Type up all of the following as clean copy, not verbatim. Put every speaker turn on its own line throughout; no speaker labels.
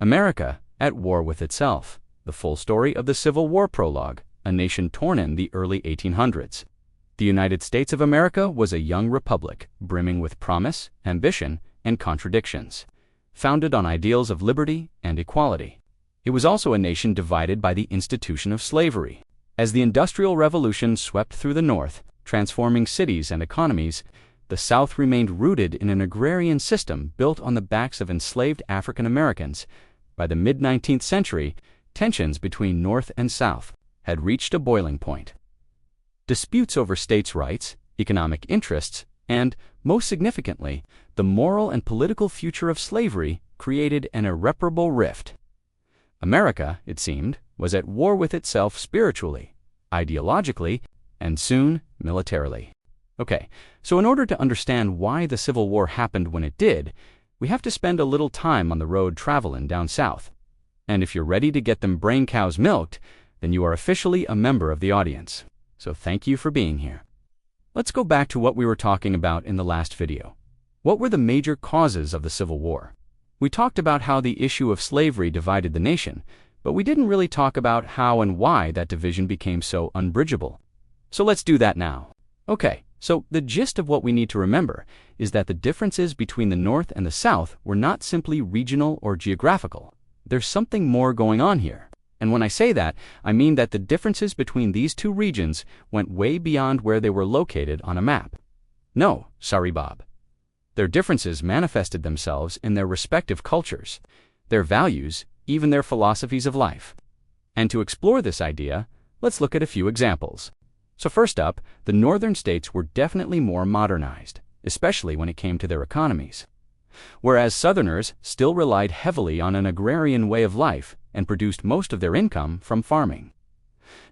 America at war with itself. The full story of the Civil War prologue, a nation torn in the early 1800s. The United States of America was a young republic, brimming with promise, ambition, and contradictions, founded on ideals of liberty and equality. It was also a nation divided by the institution of slavery. As the Industrial Revolution swept through the North, transforming cities and economies, the South remained rooted in an agrarian system built on the backs of enslaved African Americans. By the mid-19th century, tensions between North and South had reached a boiling point. Disputes over states' rights, economic interests, and, most significantly, the moral and political future of slavery created an irreparable rift. America, it seemed, was at war with itself spiritually, ideologically, and soon militarily. Okay, so in order to understand why the Civil War happened when it did, we have to spend a little time on the road traveling down south. And if you're ready to get them brain cows milked, then you are officially a member of the audience. So thank you for being here. Let's go back to what we were talking about in the last video. What were the major causes of the Civil War? We talked about how the issue of slavery divided the nation, but we didn't really talk about how and why that division became so unbridgeable. So let's do that now. Okay, so the gist of what we need to remember is that the differences between the North and the South were not simply regional or geographical. There's something more going on here. And when I say that, I mean that the differences between these two regions went way beyond where they were located on a map. No, sorry, Bob. Their differences manifested themselves in their respective cultures, their values, even their philosophies of life. And to explore this idea, let's look at a few examples. So first up, the northern states were definitely more modernized, especially when it came to their economies. Whereas Southerners still relied heavily on an agrarian way of life and produced most of their income from farming.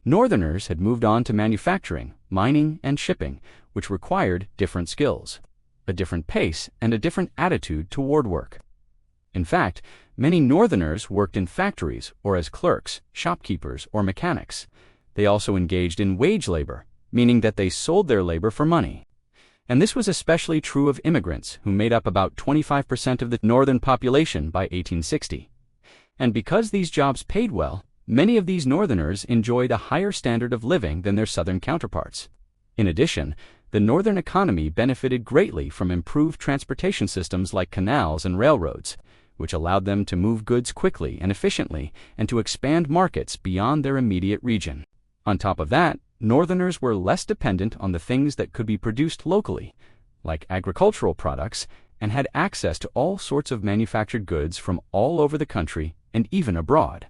Northerners had moved on to manufacturing, mining, and shipping, which required different skills, a different pace, and a different attitude toward work. In fact, many Northerners worked in factories or as clerks, shopkeepers, or mechanics. They also engaged in wage labor, meaning that they sold their labor for money. And this was especially true of immigrants, who made up about 25% of the northern population by 1860. And because these jobs paid well, many of these Northerners enjoyed a higher standard of living than their Southern counterparts. In addition, the Northern economy benefited greatly from improved transportation systems like canals and railroads, which allowed them to move goods quickly and efficiently and to expand markets beyond their immediate region. On top of that, Northerners were less dependent on the things that could be produced locally, like agricultural products, and had access to all sorts of manufactured goods from all over the country and even abroad.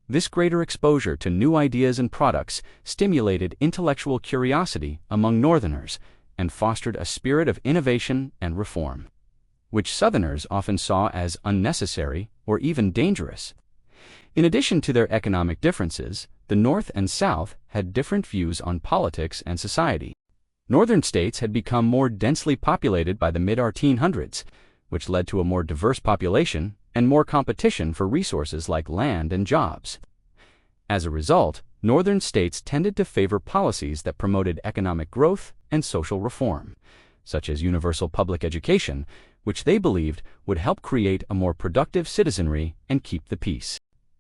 This greater exposure to new ideas and products stimulated intellectual curiosity among Northerners and fostered a spirit of innovation and reform, which Southerners often saw as unnecessary or even dangerous. In addition to their economic differences, the North and South had different views on politics and society. Northern states had become more densely populated by the mid-1800s, which led to a more diverse population and more competition for resources like land and jobs. As a result, Northern states tended to favor policies that promoted economic growth and social reform, such as universal public education, which they believed would help create a more productive citizenry and keep the peace.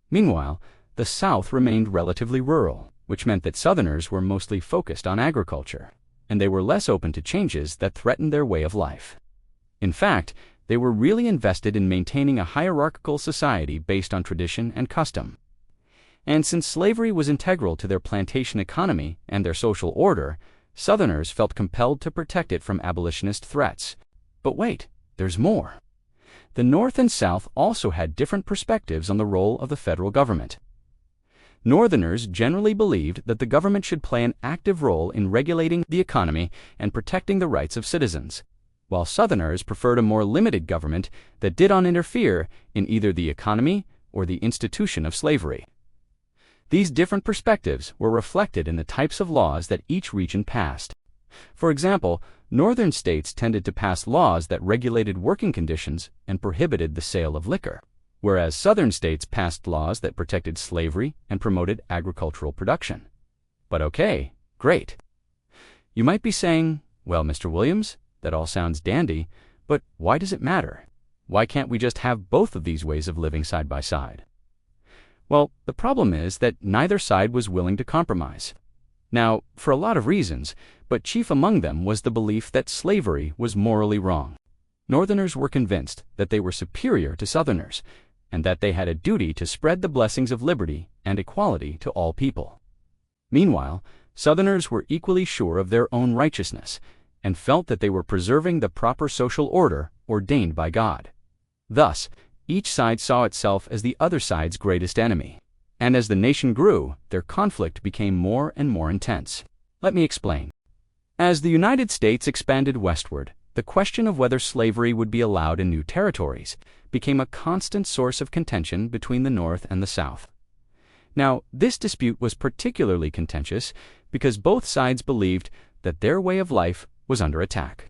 Meanwhile, the South remained relatively rural, which meant that Southerners were mostly focused on agriculture, and they were less open to changes that threatened their way of life. In fact, they were really invested in maintaining a hierarchical society based on tradition and custom. And since slavery was integral to their plantation economy and their social order, Southerners felt compelled to protect it from abolitionist threats. But wait, there's more. The North and South also had different perspectives on the role of the federal government. Northerners generally believed that the government should play an active role in regulating the economy and protecting the rights of citizens, while Southerners preferred a more limited government that did not interfere in either the economy or the institution of slavery. These different perspectives were reflected in the types of laws that each region passed. For example, Northern states tended to pass laws that regulated working conditions and prohibited the sale of liquor, whereas Southern states passed laws that protected slavery and promoted agricultural production. But okay, great. You might be saying, well, Mr. Williams, that all sounds dandy, but why does it matter? Why can't we just have both of these ways of living side by side? Well, the problem is that neither side was willing to compromise. Now, for a lot of reasons, but chief among them was the belief that slavery was morally wrong. Northerners were convinced that they were superior to Southerners, and that they had a duty to spread the blessings of liberty and equality to all people. Meanwhile, Southerners were equally sure of their own righteousness, and felt that they were preserving the proper social order ordained by God. Thus, each side saw itself as the other side's greatest enemy. And as the nation grew, their conflict became more and more intense. Let me explain. As the United States expanded westward, the question of whether slavery would be allowed in new territories became a constant source of contention between the North and the South. Now, this dispute was particularly contentious because both sides believed that their way of life was under attack.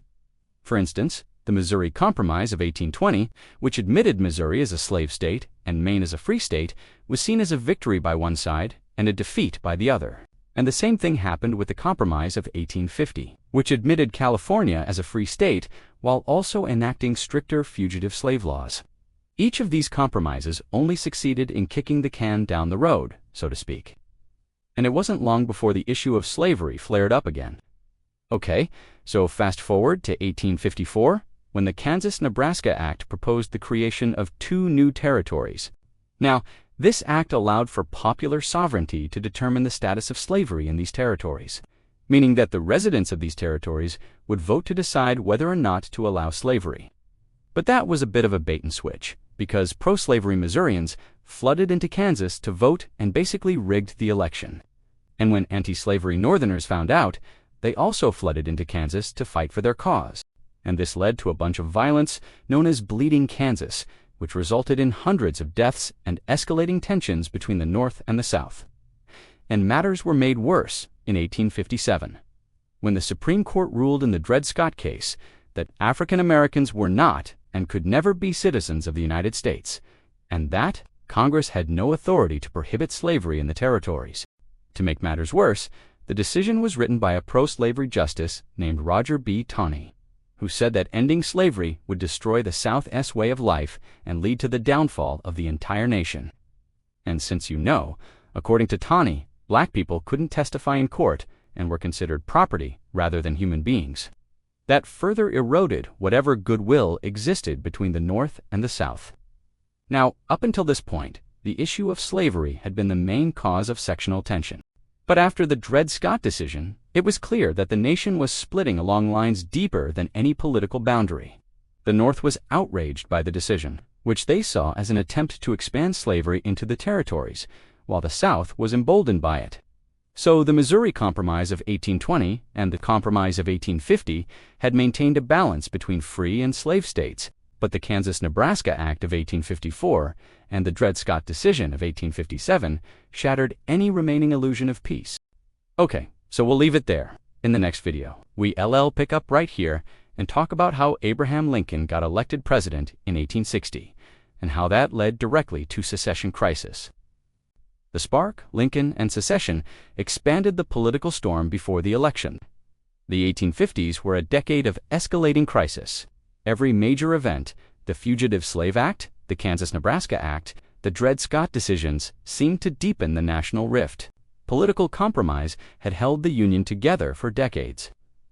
For instance, the Missouri Compromise of 1820, which admitted Missouri as a slave state and Maine as a free state, was seen as a victory by one side and a defeat by the other. And the same thing happened with the Compromise of 1850, which admitted California as a free state while also enacting stricter fugitive slave laws. Each of these compromises only succeeded in kicking the can down the road, so to speak. And it wasn't long before the issue of slavery flared up again. Okay, so fast forward to 1854, when the Kansas-Nebraska Act proposed the creation of 2 new territories. Now, this act allowed for popular sovereignty to determine the status of slavery in these territories, meaning that the residents of these territories would vote to decide whether or not to allow slavery. But that was a bit of a bait and switch, because pro-slavery Missourians flooded into Kansas to vote and basically rigged the election. And when anti-slavery Northerners found out, they also flooded into Kansas to fight for their cause. And this led to a bunch of violence known as Bleeding Kansas, which resulted in hundreds of deaths and escalating tensions between the North and the South. And matters were made worse in 1857, when the Supreme Court ruled in the Dred Scott case that African Americans were not and could never be citizens of the United States, and that Congress had no authority to prohibit slavery in the territories. To make matters worse, the decision was written by a pro-slavery justice named Roger B. Taney, who said that ending slavery would destroy the South's way of life and lead to the downfall of the entire nation. And since you know, according to Taney, black people couldn't testify in court and were considered property rather than human beings. That further eroded whatever goodwill existed between the North and the South. Now, up until this point, the issue of slavery had been the main cause of sectional tension. But after the Dred Scott decision, it was clear that the nation was splitting along lines deeper than any political boundary. The North was outraged by the decision, which they saw as an attempt to expand slavery into the territories, while the South was emboldened by it. So the Missouri Compromise of 1820 and the Compromise of 1850 had maintained a balance between free and slave states, but the Kansas-Nebraska Act of 1854 and the Dred Scott decision of 1857 shattered any remaining illusion of peace. Okay, so we'll leave it there. In the next video, we pick up right here and talk about how Abraham Lincoln got elected president in 1860 and how that led directly to secession crisis. The spark, Lincoln, and secession expanded the political storm before the election. The 1850s were a decade of escalating crisis. Every major event, the Fugitive Slave Act, the Kansas-Nebraska Act, the Dred Scott decisions, seemed to deepen the national rift. Political compromise had held the Union together for decades.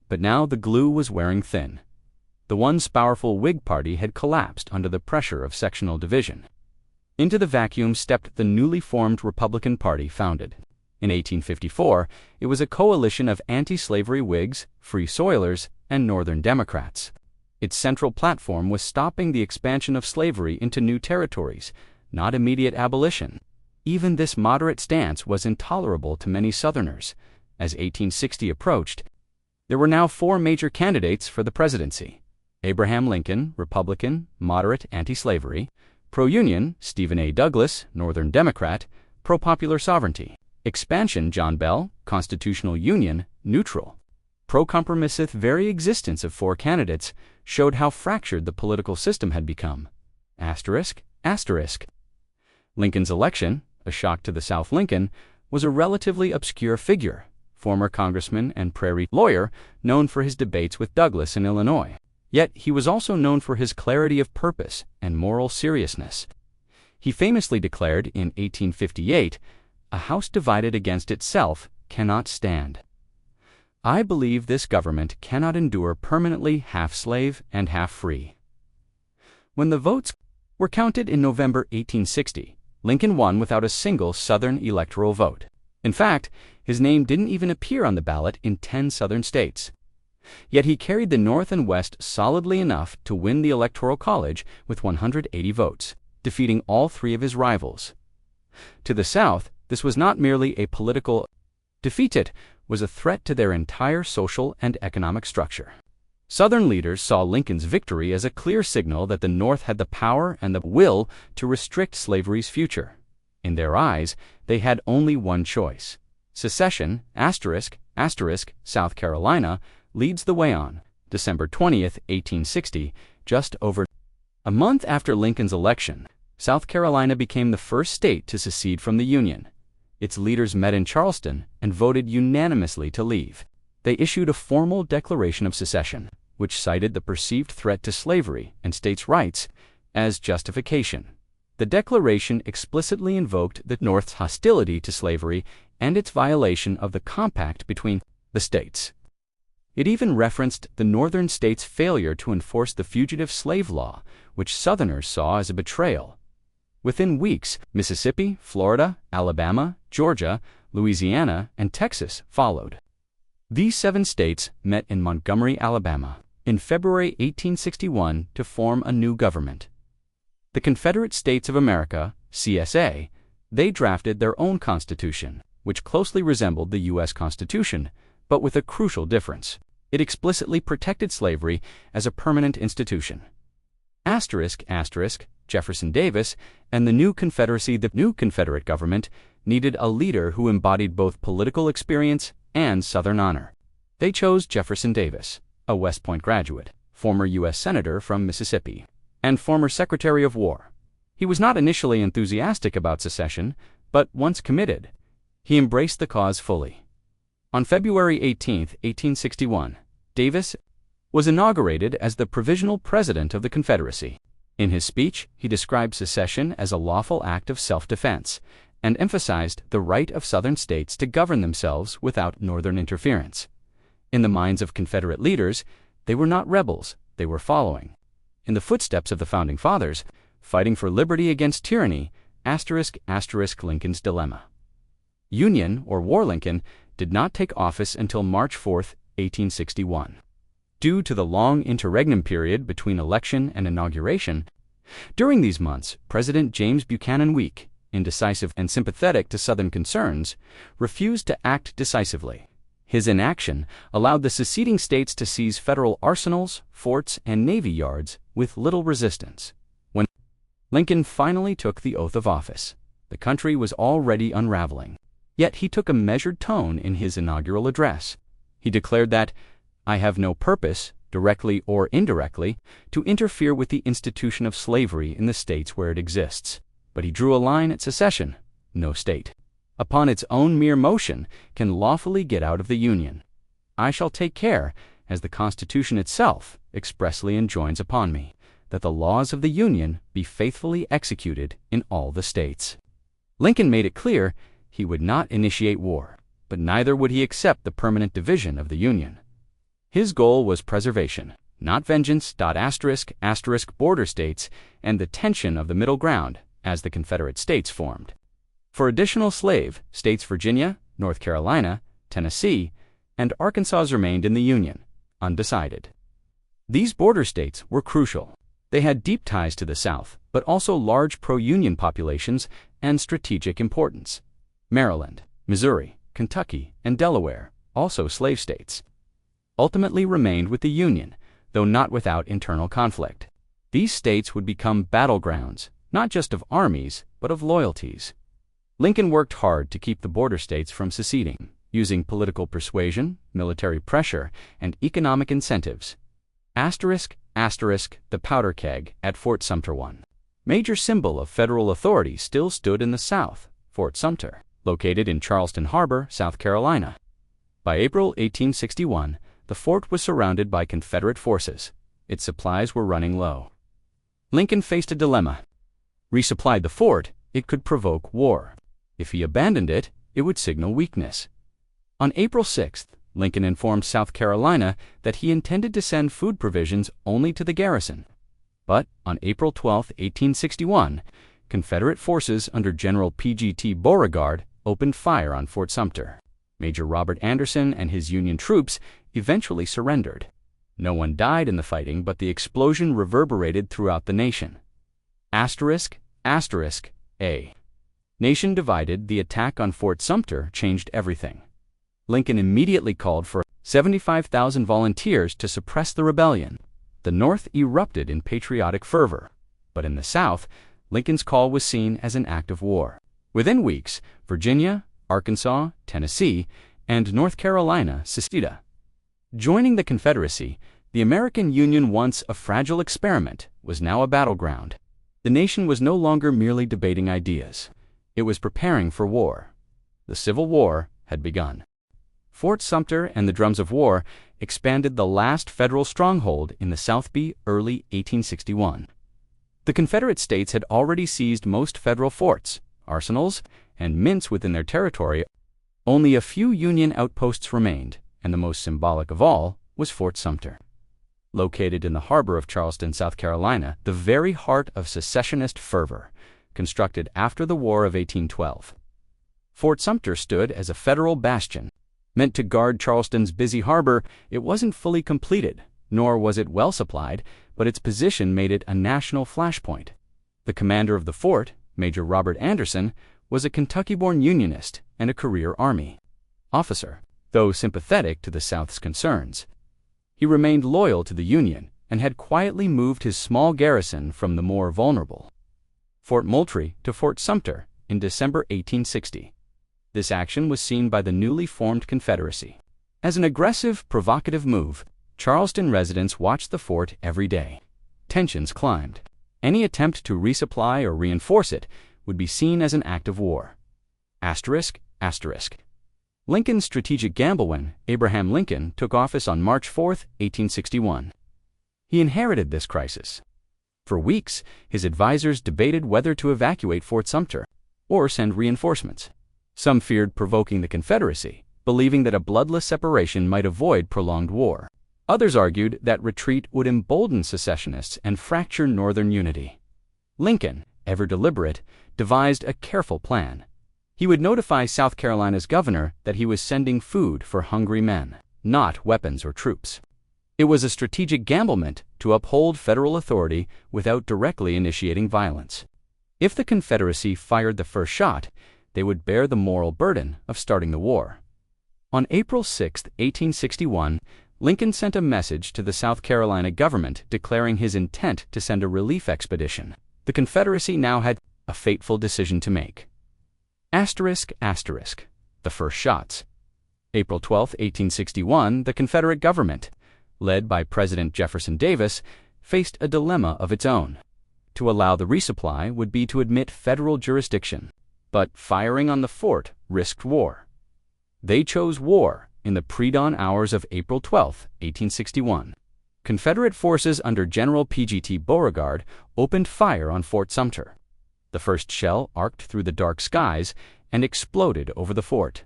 But now the glue was wearing thin. The once powerful Whig Party had collapsed under the pressure of sectional division. Into the vacuum stepped the newly formed Republican Party founded. In 1854, it was a coalition of anti-slavery Whigs, Free Soilers, and Northern Democrats. Its central platform was stopping the expansion of slavery into new territories, not immediate abolition. Even this moderate stance was intolerable to many Southerners. As 1860 approached, there were now 4 major candidates for the presidency: Abraham Lincoln, Republican, moderate anti-slavery; pro-Union, Stephen A. Douglas, Northern Democrat; pro-popular sovereignty, expansion, John Bell; constitutional union, neutral. Pro-compromiseth very existence of 4 candidates showed how fractured the political system had become. Asterisk, asterisk. Lincoln's election, a shock to the South. Lincoln was a relatively obscure figure, former congressman and prairie lawyer known for his debates with Douglas in Illinois. Yet he was also known for his clarity of purpose and moral seriousness. He famously declared in 1858, "A house divided against itself cannot stand." I believe this government cannot endure permanently half slave and half free. When the votes were counted in November 1860, Lincoln won without a single Southern electoral vote. In fact, his name didn't even appear on the ballot in 10 Southern states. Yet he carried the North and West solidly enough to win the Electoral College with 180 votes, defeating all 3 of his rivals. To the South, this was not merely a political defeat, it was a threat to their entire social and economic structure. Southern leaders saw Lincoln's victory as a clear signal that the North had the power and the will to restrict slavery's future. In their eyes, they had only one choice. Secession, South Carolina, leads the way on December 20th, 1860, just over a month after Lincoln's election. South Carolina became the first state to secede from the Union. Its leaders met in Charleston and voted unanimously to leave. They issued a formal declaration of secession, which cited the perceived threat to slavery and states' rights as justification. The declaration explicitly invoked the North's hostility to slavery and its violation of the compact between the states. It even referenced the Northern states' failure to enforce the fugitive slave law, which Southerners saw as a betrayal. Within weeks, Mississippi, Florida, Alabama, Georgia, Louisiana, and Texas followed. These 7 states met in Montgomery, Alabama, in February 1861 to form a new government. The Confederate States of America, CSA, they drafted their own constitution, which closely resembled the U.S. Constitution, but with a crucial difference. It explicitly protected slavery as a permanent institution. Jefferson Davis and the new Confederate government needed a leader who embodied both political experience and Southern honor. They chose Jefferson Davis, a West Point graduate, former U.S. Senator from Mississippi, and former Secretary of War. He was not initially enthusiastic about secession, but once committed, he embraced the cause fully. On February 18, 1861, Davis was inaugurated as the provisional president of the Confederacy. In his speech, he described secession as a lawful act of self-defense and emphasized the right of Southern states to govern themselves without Northern interference. In the minds of Confederate leaders, they were not rebels, they were following in the footsteps of the Founding Fathers, fighting for liberty against tyranny, Lincoln's dilemma. Union, or War Lincoln, did not take office until March 4, 1861. Due to the long interregnum period between election and inauguration, during these months, President James Buchanan, weak, indecisive, and sympathetic to Southern concerns, refused to act decisively. His inaction allowed the seceding states to seize federal arsenals, forts, and navy yards with little resistance. When Lincoln finally took the oath of office, the country was already unraveling. Yet he took a measured tone in his inaugural address. He declared that, "I have no purpose, directly or indirectly, to interfere with the institution of slavery in the states where it exists." But he drew a line at secession. No state, upon its own mere motion, can lawfully get out of the Union. I shall take care, as the Constitution itself expressly enjoins upon me, that the laws of the Union be faithfully executed in all the states. Lincoln made it clear he would not initiate war, but neither would he accept the permanent division of the Union. His goal was preservation, not vengeance. Border states and the tension of the middle ground as the Confederate States formed. For additional slave states, Virginia, North Carolina, Tennessee, and Arkansas remained in the Union, undecided. These border states were crucial. They had deep ties to the South, but also large pro-Union populations and strategic importance. Maryland, Missouri, Kentucky, and Delaware, also slave states, ultimately remained with the Union, though not without internal conflict. These states would become battlegrounds, not just of armies, but of loyalties. Lincoln worked hard to keep the border states from seceding, using political persuasion, military pressure, and economic incentives. The powder keg at Fort Sumter. One major symbol of federal authority still stood in the South, Fort Sumter, located in Charleston Harbor, South Carolina. By April 1861, the fort was surrounded by Confederate forces. its supplies were running low. Lincoln faced a dilemma. Resupplied the fort, it could provoke war. If he abandoned it, it would signal weakness. On April 6th, Lincoln informed South Carolina that he intended to send food provisions only to the garrison. But on April 12, 1861, Confederate forces under General P.G.T. Beauregard opened fire on Fort Sumter. Major Robert Anderson and his Union troops eventually surrendered. No one died in the fighting, but the explosion reverberated throughout the nation. A. Nation divided, the attack on Fort Sumter changed everything. Lincoln immediately called for 75,000 volunteers to suppress the rebellion. The North erupted in patriotic fervor, but in the South, Lincoln's call was seen as an act of war. Within weeks, Virginia, Arkansas, Tennessee, and North Carolina seceded. Joining the Confederacy, the American Union, once a fragile experiment, was now a battleground. The nation was no longer merely debating ideas. It was preparing for war. The Civil War had begun. Fort Sumter and the drums of war expanded the last federal stronghold in the South by early 1861. The Confederate States had already seized most federal forts, arsenals, and mints within their territory. Only a few Union outposts remained, and the most symbolic of all was Fort Sumter. Located in the harbor of Charleston, South Carolina, the very heart of secessionist fervor, constructed after the War of 1812. Fort Sumter stood as a federal bastion. Meant to guard Charleston's busy harbor, it wasn't fully completed, nor was it well supplied, but its position made it a national flashpoint. The commander of the fort, Major Robert Anderson, was a Kentucky-born Unionist and a career Army officer. Though sympathetic to the South's concerns, he remained loyal to the Union and had quietly moved his small garrison from the more vulnerable Fort Moultrie to Fort Sumter in December 1860. This action was seen by the newly formed Confederacy as an aggressive, provocative move. Charleston residents watched the fort every day. Tensions climbed. Any attempt to resupply or reinforce it would be seen as an act of war. Lincoln's strategic gamble when Abraham Lincoln took office on March 4, 1861. He inherited this crisis. For weeks, his advisors debated whether to evacuate Fort Sumter or send reinforcements. Some feared provoking the Confederacy, believing that a bloodless separation might avoid prolonged war. Others argued that retreat would embolden secessionists and fracture Northern unity. Lincoln, ever deliberate, devised a careful plan. He would notify South Carolina's governor that he was sending food for hungry men, not weapons or troops. It was a strategic gamblement to uphold federal authority without directly initiating violence. If the Confederacy fired the first shot, they would bear the moral burden of starting the war. On April 6, 1861, Lincoln sent a message to the South Carolina government declaring his intent to send a relief expedition. The Confederacy now had a fateful decision to make. The first shots. April 12, 1861, the Confederate government, led by President Jefferson Davis, faced a dilemma of its own. To allow the resupply would be to admit federal jurisdiction, but firing on the fort risked war. They chose war in the pre-dawn hours of April 12, 1861. Confederate forces under General P.G.T. Beauregard opened fire on Fort Sumter. The first shell arced through the dark skies and exploded over the fort.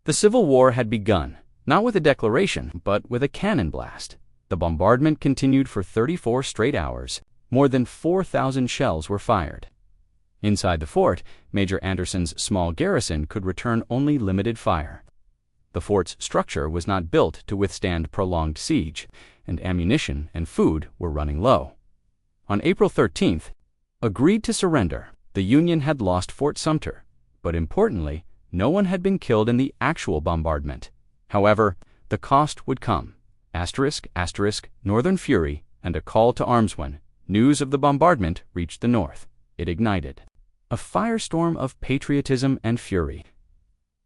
The Civil War had begun, not with a declaration, but with a cannon blast. The bombardment continued for 34 straight hours. More than 4,000 shells were fired. Inside the fort, Major Anderson's small garrison could return only limited fire. The fort's structure was not built to withstand prolonged siege, and ammunition and food were running low. On April 13th, agreed to surrender. The Union had lost Fort Sumter, but importantly, no one had been killed in the actual bombardment. However, the cost would come. Northern fury and a call to arms. When news of the bombardment reached the North, it ignited a firestorm of patriotism and fury.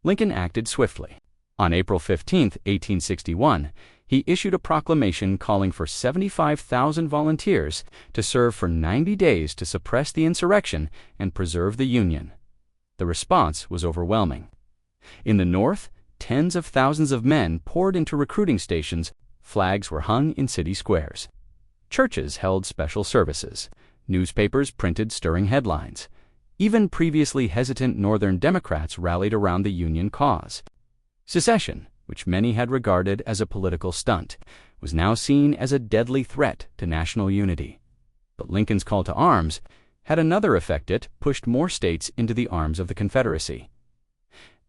Lincoln acted swiftly. On April 15, 1861, he issued a proclamation calling for 75,000 volunteers to serve for 90 days to suppress the insurrection and preserve the Union. The response was overwhelming. In the North, tens of thousands of men poured into recruiting stations. Flags were hung in city squares. Churches held special services. Newspapers printed stirring headlines. Even previously hesitant Northern Democrats rallied around the Union cause. Secession, which many had regarded as a political stunt, was now seen as a deadly threat to national unity. But Lincoln's call to arms had another effect. It pushed more states into the arms of the Confederacy.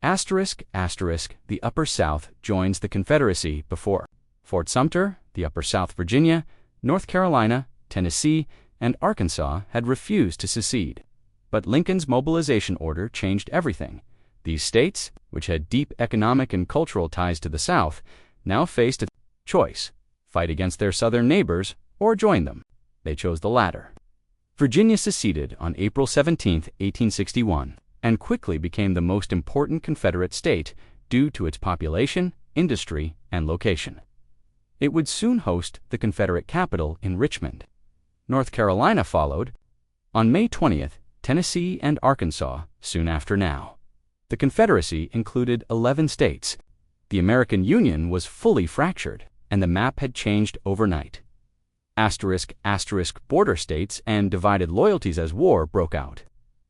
The Upper South joins the Confederacy before Fort Sumter, the Upper South, Virginia, North Carolina, Tennessee, and Arkansas had refused to secede. But Lincoln's mobilization order changed everything. These states, which had deep economic and cultural ties to the South, now faced a choice: fight against their Southern neighbors or join them. They chose the latter. Virginia seceded on April 17, 1861, and quickly became the most important Confederate state due to its population, industry, and location. It would soon host the Confederate capital in Richmond. North Carolina followed on May 20th, Tennessee and Arkansas soon after. Now, the Confederacy included 11 states. The American Union was fully fractured, and the map had changed overnight. Border states and divided loyalties as war broke out.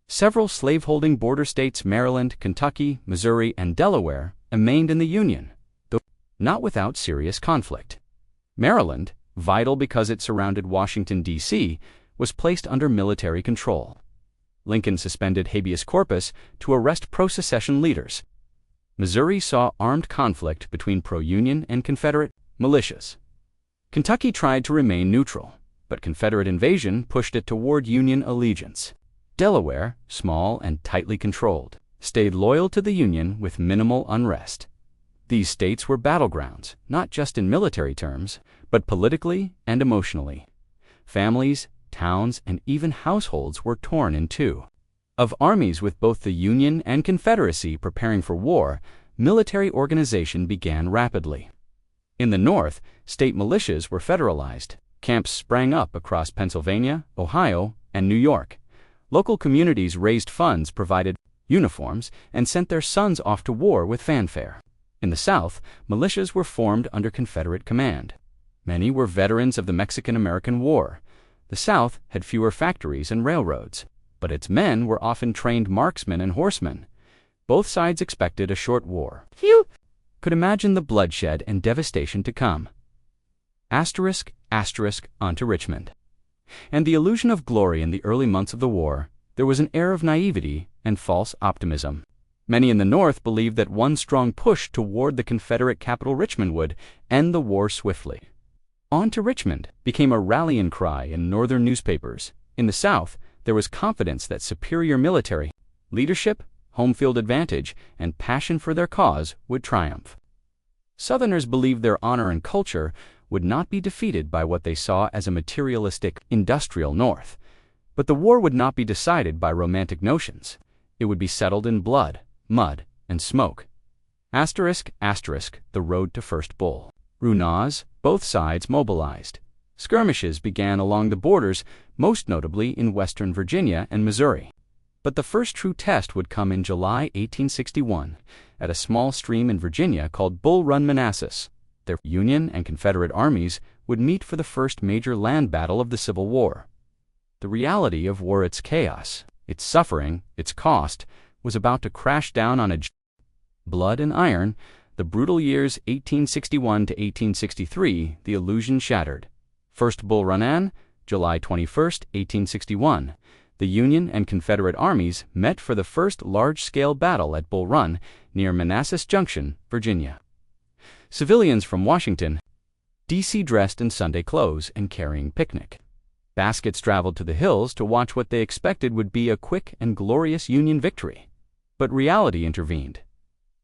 Several slaveholding border states, Maryland, Kentucky, Missouri, and Delaware, remained in the Union, though not without serious conflict. Maryland, vital because it surrounded Washington, D.C., was placed under military control. Lincoln suspended habeas corpus to arrest pro-secession leaders. Missouri saw armed conflict between pro-Union and Confederate militias. Kentucky tried to remain neutral, but Confederate invasion pushed it toward Union allegiance. Delaware, small and tightly controlled, stayed loyal to the Union with minimal unrest. These states were battlegrounds, not just in military terms, but politically and emotionally. Families, towns, and even households were torn in two. Of armies with both the Union and Confederacy preparing for war, military organization began rapidly. In the North, state militias were federalized. Camps sprang up across Pennsylvania, Ohio, and New York. Local communities raised funds, provided uniforms, and sent their sons off to war with fanfare. In the South, militias were formed under Confederate command. Many were veterans of the Mexican-American War. The South had fewer factories and railroads, but its men were often trained marksmen and horsemen. Both sides expected a short war. Few could imagine the bloodshed and devastation to come. On to Richmond. And the illusion of glory in the early months of the war, there was an air of naivety and false optimism. Many in the North believed that one strong push toward the Confederate capital Richmond would end the war swiftly. "On to Richmond" became a rallying cry in Northern newspapers. In the South, there was confidence that superior military leadership, home field advantage, and passion for their cause would triumph. Southerners believed their honor and culture would not be defeated by what they saw as a materialistic, industrial North. But the war would not be decided by romantic notions. It would be settled in blood, mud, and smoke. The road to First Bull. Runaz, both sides mobilized. Skirmishes began along the borders, most notably in western Virginia and Missouri. But the first true test would come in July 1861, at a small stream in Virginia called Bull Run, Manassas. Their Union and Confederate armies would meet for the first major land battle of the Civil War. The reality of war, its chaos, its suffering, its cost, was about to crash down on blood and iron. The brutal years 1861 to 1863, the illusion shattered. First Bull Run, July 21, 1861. The Union and Confederate armies met for the first large-scale battle at Bull Run near Manassas Junction, Virginia. Civilians from Washington, D.C. dressed in Sunday clothes and carrying picnic baskets traveled to the hills to watch what they expected would be a quick and glorious Union victory. But reality intervened.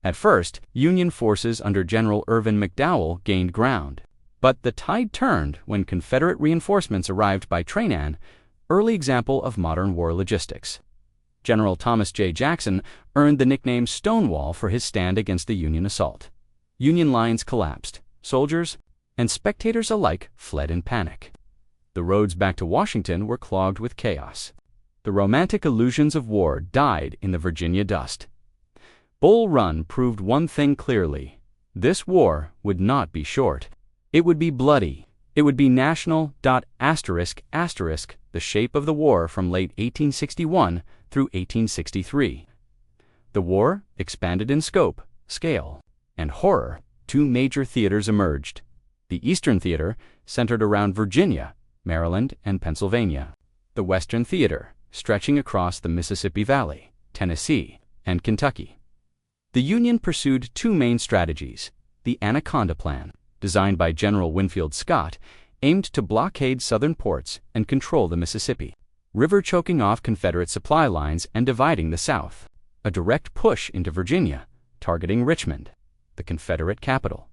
At first, Union forces under General Irvin McDowell gained ground. But the tide turned when Confederate reinforcements arrived by train. An early example of modern war logistics. General Thomas J. Jackson earned the nickname Stonewall for his stand against the Union assault. Union lines collapsed. Soldiers and spectators alike fled in panic. The roads back to Washington were clogged with chaos. The romantic illusions of war died in the Virginia dust. Bull Run proved one thing clearly: this war would not be short. It would be bloody. It would be national ... the shape of the war from late 1861 through 1863. The war expanded in scope, scale, and horror. Two major theaters emerged. The Eastern Theater, centered around Virginia, Maryland, and Pennsylvania. The Western Theater, stretching across the Mississippi Valley, Tennessee, and Kentucky. The Union pursued two main strategies. The Anaconda Plan, designed by General Winfield Scott, aimed to blockade southern ports and control the Mississippi River, choking off Confederate supply lines and dividing the South. A direct push into Virginia, targeting Richmond, the Confederate capital.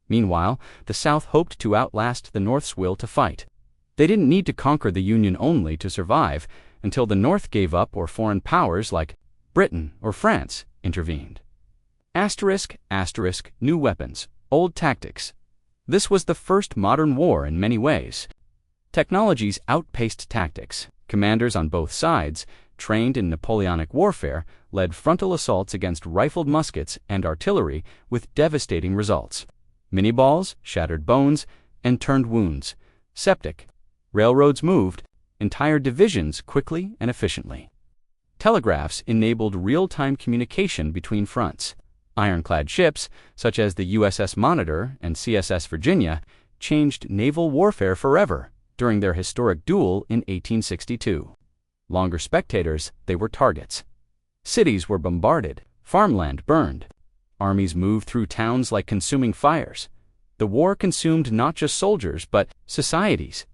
Meanwhile, the South hoped to outlast the North's will to fight. They didn't need to conquer the Union only to survive until the North gave up or foreign powers like Britain or France intervened. ***, new weapons, old tactics. This was the first modern war in many ways. Technologies outpaced tactics. Commanders on both sides, trained in Napoleonic warfare, led frontal assaults against rifled muskets and artillery with devastating results. Minié-balls shattered bones and turned wounds. Septic. Railroads moved entire divisions quickly and efficiently. Telegraphs enabled real-time communication between fronts. Ironclad ships, such as the USS Monitor and CSS Virginia, changed naval warfare forever during their historic duel in 1862. Longer spectators, they were targets. Cities were bombarded, farmland burned. Armies moved through towns like consuming fires. The war consumed not just soldiers, but societies.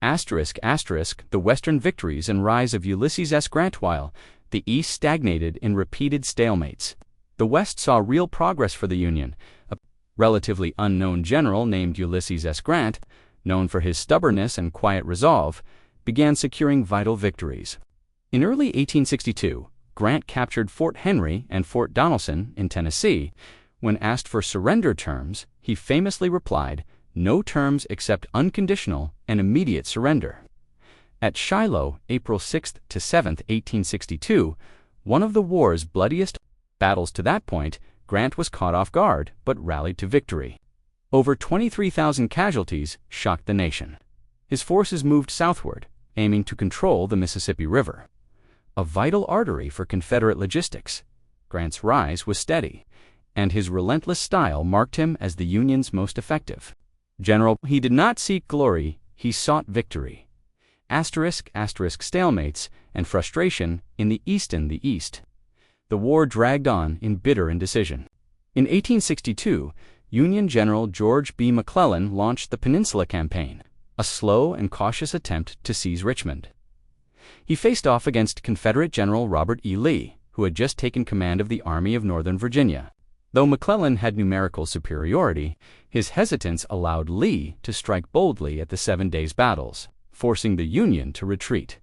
The Western victories and rise of Ulysses S. Grant. While the East stagnated in repeated stalemates, the West saw real progress for the Union. A relatively unknown general named Ulysses S. Grant, known for his stubbornness and quiet resolve, began securing vital victories. In early 1862, Grant captured Fort Henry and Fort Donelson in Tennessee. When asked for surrender terms, he famously replied, "No terms except unconditional and immediate surrender." At Shiloh, April 6 to 7, 1862, one of the war's bloodiest battles to that point, Grant was caught off guard but rallied to victory. Over 23,000 casualties shocked the nation. His forces moved southward, aiming to control the Mississippi River, a vital artery for Confederate logistics. Grant's rise was steady, and his relentless style marked him as the Union's most effective general. He did not seek glory, he sought victory. Stalemates and frustration in the East. The war dragged on in bitter indecision. In 1862, Union General George B. McClellan launched the Peninsula Campaign, a slow and cautious attempt to seize Richmond. He faced off against Confederate General Robert E. Lee, who had just taken command of the Army of Northern Virginia. Though McClellan had numerical superiority, his hesitance allowed Lee to strike boldly at the 7 days' battles, forcing the Union to retreat.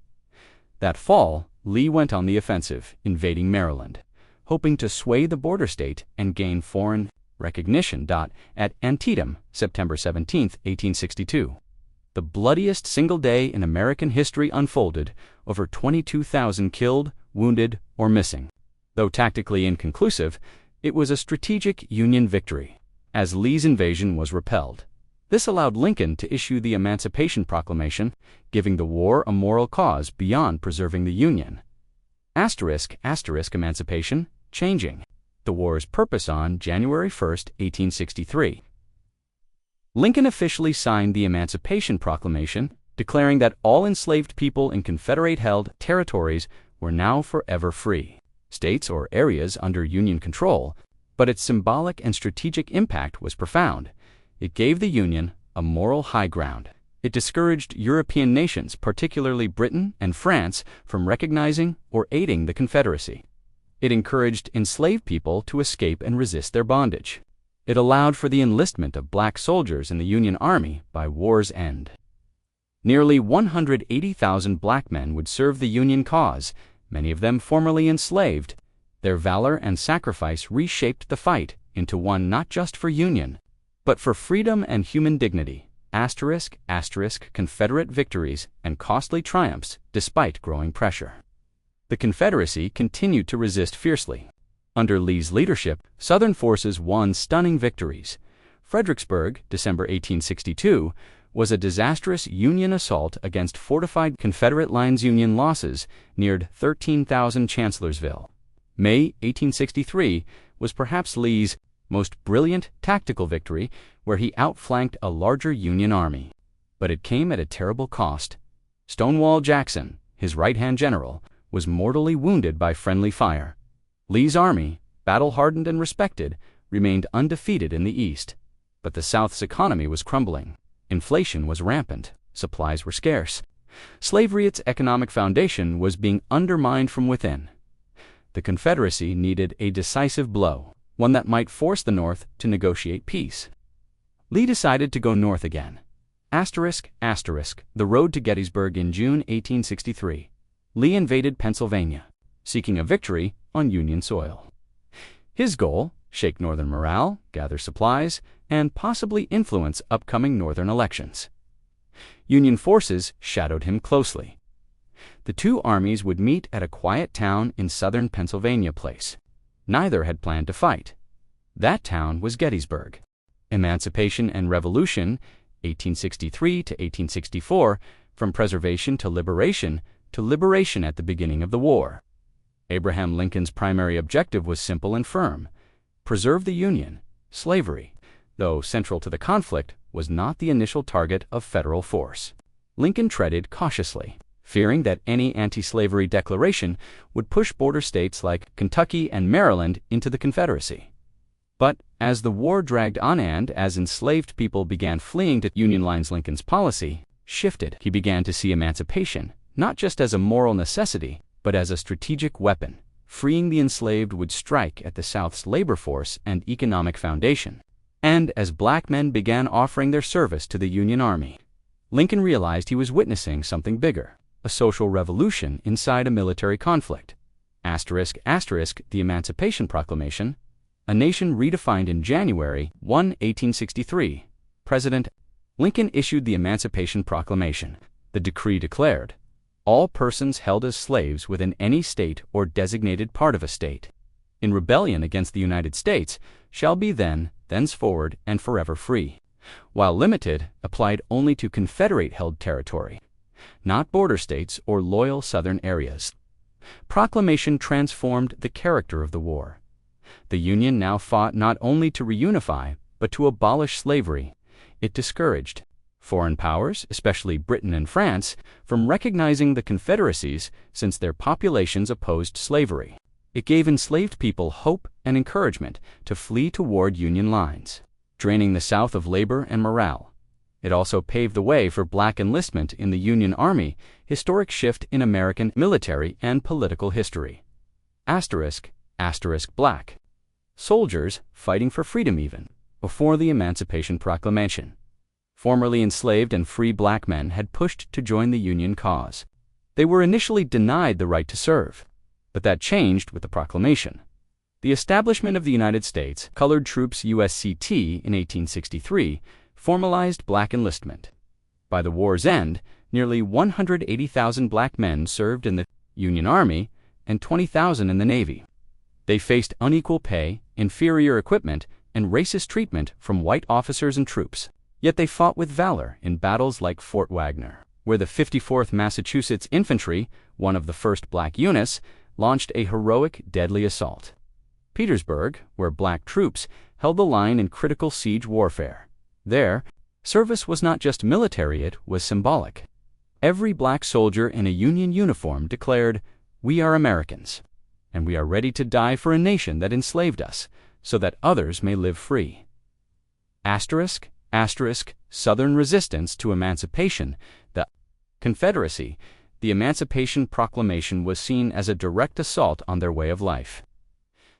That fall, Lee went on the offensive, invading Maryland, hoping to sway the border state and gain foreign recognition. At Antietam, September 17, 1862. The bloodiest single day in American history unfolded, over 22,000 killed, wounded, or missing. Though tactically inconclusive, it was a strategic Union victory, as Lee's invasion was repelled. This allowed Lincoln to issue the Emancipation Proclamation, giving the war a moral cause beyond preserving the Union. Emancipation, changing the war's purpose on January 1, 1863. Lincoln officially signed the Emancipation Proclamation, declaring that all enslaved people in Confederate-held territories were now forever free, states or areas under Union control, but its symbolic and strategic impact was profound. It gave the Union a moral high ground. It discouraged European nations, particularly Britain and France, from recognizing or aiding the Confederacy. It encouraged enslaved people to escape and resist their bondage. It allowed for the enlistment of black soldiers in the Union Army by war's end. Nearly 180,000 black men would serve the Union cause, many of them formerly enslaved. Their valor and sacrifice reshaped the fight into one not just for Union, but for freedom and human dignity. Confederate victories and costly triumphs despite growing pressure. The Confederacy continued to resist fiercely. Under Lee's leadership, Southern forces won stunning victories. Fredericksburg, December 1862, was a disastrous Union assault against fortified Confederate lines. Union losses neared 13,000. Chancellorsville, May 1863, was perhaps Lee's most brilliant tactical victory, where he outflanked a larger Union army. But it came at a terrible cost. Stonewall Jackson, his right-hand general, was mortally wounded by friendly fire. Lee's army, battle-hardened and respected, remained undefeated in the East. But the South's economy was crumbling. Inflation was rampant. Supplies were scarce. Slavery, its economic foundation, was being undermined from within. The Confederacy needed a decisive blow, one that might force the North to negotiate peace. Lee decided to go north again. The road to Gettysburg in June 1863. Lee invaded Pennsylvania, seeking a victory on Union soil. His goal: shake Northern morale, gather supplies, and possibly influence upcoming Northern elections. Union forces shadowed him closely. The two armies would meet at a quiet town in southern Pennsylvania. Neither had planned to fight. That town was Gettysburg. Emancipation and Revolution, 1863 to 1864, from preservation to liberation at the beginning of the war. Abraham Lincoln's primary objective was simple and firm: preserve the Union. Slavery, though central to the conflict, was not the initial target of federal force. Lincoln treaded cautiously, fearing that any anti-slavery declaration would push border states like Kentucky and Maryland into the Confederacy. But as the war dragged on and as enslaved people began fleeing to Union lines, Lincoln's policy shifted. He began to see emancipation not just as a moral necessity, but as a strategic weapon. Freeing the enslaved would strike at the South's labor force and economic foundation. And as black men began offering their service to the Union Army, Lincoln realized he was witnessing something bigger: a social revolution inside a military conflict. The Emancipation Proclamation, a nation redefined in January 1, 1863. President Lincoln issued the Emancipation Proclamation. The decree declared, all persons held as slaves within any state or designated part of a state, in rebellion against the United States, shall be thenceforward, and forever free. While limited, applied only to Confederate-held territory, not border states or loyal Southern areas. Proclamation transformed the character of the war. The Union now fought not only to reunify, but to abolish slavery. It discouraged foreign powers, especially Britain and France, from recognizing the Confederacies since their populations opposed slavery. It gave enslaved people hope and encouragement to flee toward Union lines, draining the South of labor and morale. It also paved the way for black enlistment in the Union Army, historic shift in American military and political history. Black soldiers fighting for freedom even before the Emancipation Proclamation. Formerly enslaved and free black men had pushed to join the Union cause. They were initially denied the right to serve, but that changed with the Proclamation. The establishment of the United States Colored Troops USCT in 1863 formalized black enlistment. By the war's end, nearly 180,000 black men served in the Union Army and 20,000 in the Navy. They faced unequal pay, inferior equipment, and racist treatment from white officers and troops. Yet they fought with valor in battles like Fort Wagner, where the 54th Massachusetts Infantry, one of the first black units, launched a heroic, deadly assault. Petersburg, where black troops held the line in critical siege warfare. There, service was not just military, it was symbolic. Every black soldier in a Union uniform declared, "We are Americans, and we are ready to die for a nation that enslaved us, so that others may live free." Southern resistance to emancipation. The Confederacy, the Emancipation Proclamation, was seen as a direct assault on their way of life.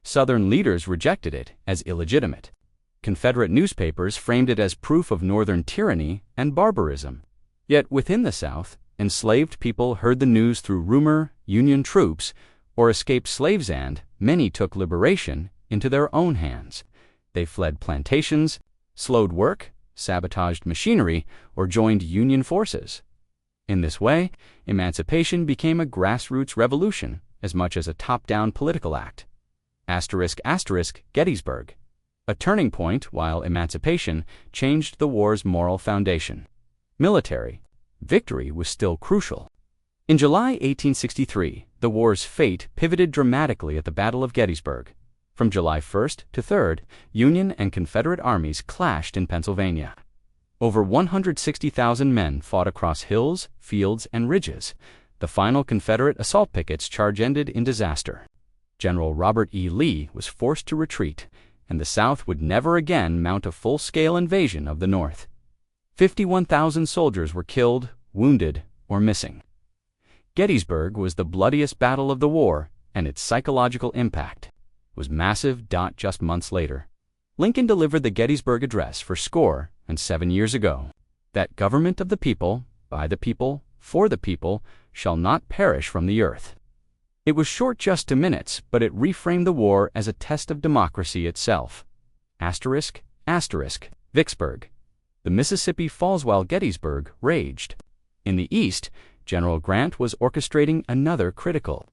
Southern leaders rejected it as illegitimate. Confederate newspapers framed it as proof of Northern tyranny and barbarism. Yet within the South, enslaved people heard the news through rumor, Union troops, or escaped slaves, and many took liberation into their own hands. They fled plantations, slowed work, sabotaged machinery, or joined Union forces. In this way, emancipation became a grassroots revolution as much as a top-down political act. Gettysburg, a turning point while emancipation changed the war's moral foundation. Military victory was still crucial. In July 1863, the war's fate pivoted dramatically at the Battle of Gettysburg. From July 1st to 3rd, Union and Confederate armies clashed in Pennsylvania. Over 160,000 men fought across hills, fields, and ridges. The final Confederate assault pickets charge ended in disaster. General Robert E. Lee was forced to retreat, and the South would never again mount a full-scale invasion of the North. 51,000 soldiers were killed, wounded, or missing. Gettysburg was the bloodiest battle of the war, and its psychological impact was massive. Just months later, Lincoln delivered the Gettysburg Address for 7 years ago. That government of the people, by the people, for the people, shall not perish from the earth. It was short just 2 minutes, but it reframed the war as a test of democracy itself. Vicksburg. The Mississippi falls while Gettysburg raged. In the East, General Grant was orchestrating another critical